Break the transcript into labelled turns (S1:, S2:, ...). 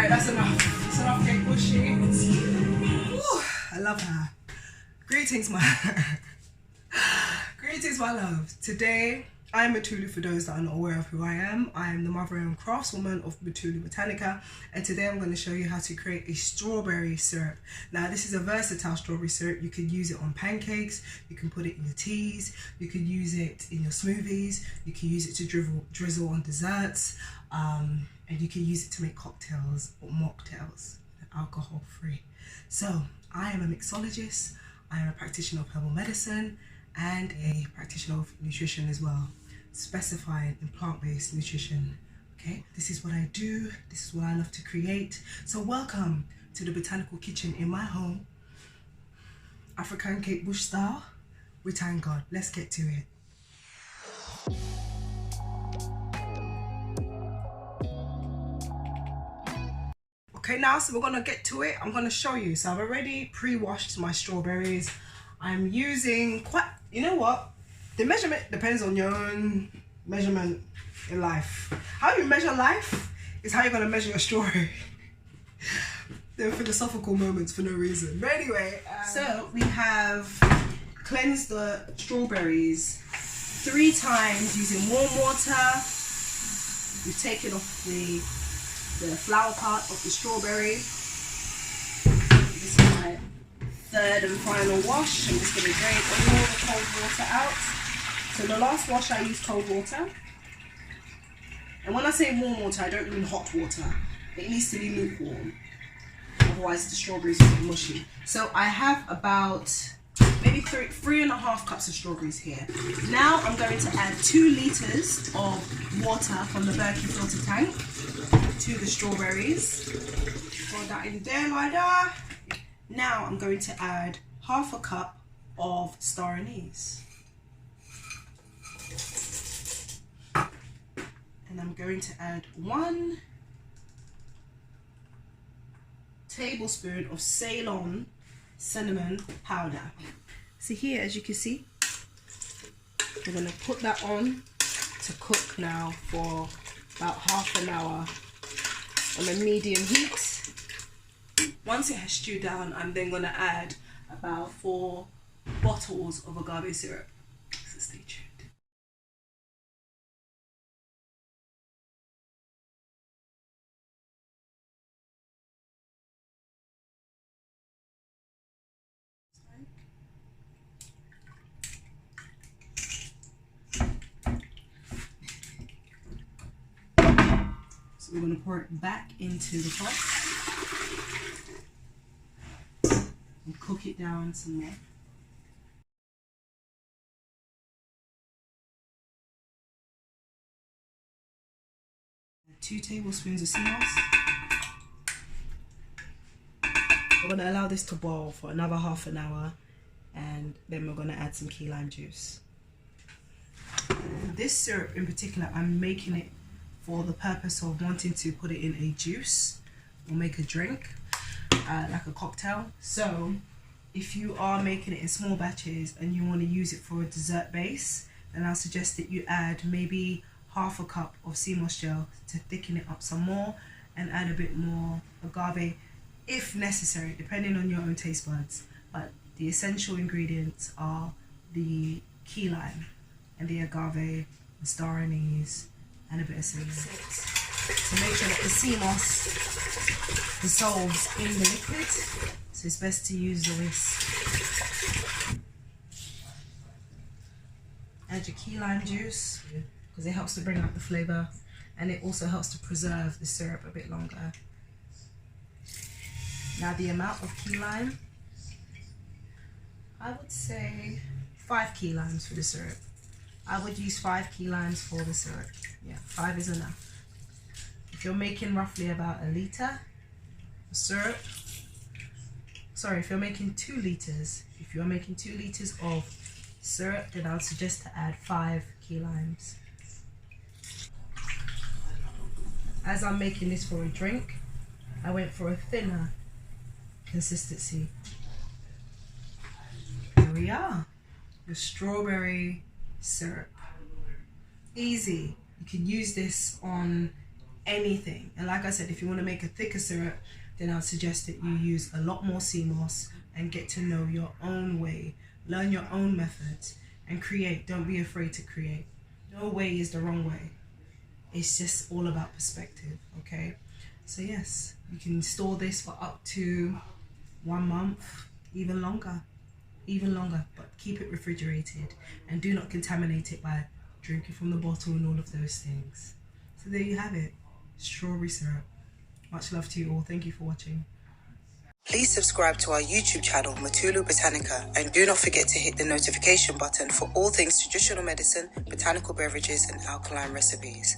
S1: Alright, that's enough. That's enough Kate Bushy. Ooh, I love her. Greetings, my greetings, my love. Today, I'm Mutulu for those that are not aware of who I am. I am the mother and craftswoman of Mutulu Botanica, and today I'm going to show you how to create a strawberry syrup. Now, this is a versatile strawberry syrup. You can use it on pancakes, you can put it in your teas, you can use it in your smoothies, you can use it to drizzle on desserts, and you can use it to make cocktails or mocktails, alcohol free. So, I am a mixologist, I am a practitioner of herbal medicine, and a practitioner of nutrition as well, specifying in plant-based nutrition. Okay, this is what I do, this is what I love to create. So welcome to the botanical kitchen in my home, African Cape Bush style. We thank God. Let's get to it. Okay, now so we're gonna get to it. I'm gonna show you. So I've already pre-washed my strawberries. I'm using quite, you know what? The measurement depends on your own measurement in life. How you measure life is how you're gonna measure your strawberry. They're philosophical moments for no reason. But anyway, so we have cleansed the strawberries 3 times using warm water. We've taken off the flower part of the strawberry. This is my 3rd and final wash. I'm just going to drain all the cold water out. So the last wash I used cold water. And when I say warm water, I don't mean hot water. It needs to be lukewarm. Otherwise the strawberries will get mushy. So I have about maybe 3.5 cups of strawberries here. Now I'm going to add 2 liters of water from the Berkey filter tank to the strawberries. Pour that in there like that. Now I'm going to add 1/2 cup of star anise. And I'm going to add 1 tablespoon of Ceylon cinnamon powder. So here, as you can see, we're going to put that on to cook now for about 1/2 an hour on a medium heat. Once it has stewed down, I'm then going to add about 4 bottles of agave syrup. So stay tuned. So we're going to pour it back into the pot and cook it down some more. 2 tablespoons of sea moss. We're going to allow this to boil for another 1/2 an hour, and then we're going to add some key lime juice. This syrup in particular, I'm making it for the purpose of wanting to put it in a juice or make a drink, like a cocktail. So if you are making it in small batches and you want to use it for a dessert base, then I'll suggest that you add maybe 1/2 cup of sea moss gel to thicken it up some more, and add a bit more agave if necessary, depending on your own taste buds. But the essential ingredients are the key lime and the agave, the star anise, and a bit of cinnamon. To make sure that the sea moss dissolves in the liquid, so it's best to use the whisk. Add your key lime juice because it helps to bring out the flavour, and it also helps to preserve the syrup a bit longer. Now the amount of key lime, I would say 5 key limes for the syrup. I would use 5 key limes for the syrup. Yeah, 5 is enough. If you're making roughly about 1 litre of syrup, sorry, if you're making 2 litres, if you're making 2 litres of syrup, then I would suggest to add 5 key limes. As I'm making this for a drink, I went for a thinner consistency. Here we are, the strawberry syrup. Easy. You can use this on anything. And like I said, if you want to make a thicker syrup, then I'd suggest that you use a lot more sea moss and get to know your own way, learn your own methods, and create. Don't be afraid to create. No way is the wrong way. It's just all about perspective, okay? So yes, you can store this for up to 1 month, even longer, but keep it refrigerated and do not contaminate it by drinking from the bottle and all of those things. So there you have it, strawberry syrup. Much love to you all. Thank you for watching.
S2: Please subscribe to our YouTube channel, Mutulu Botanica, and do not forget to hit the notification button for all things traditional medicine, botanical beverages, and alkaline recipes.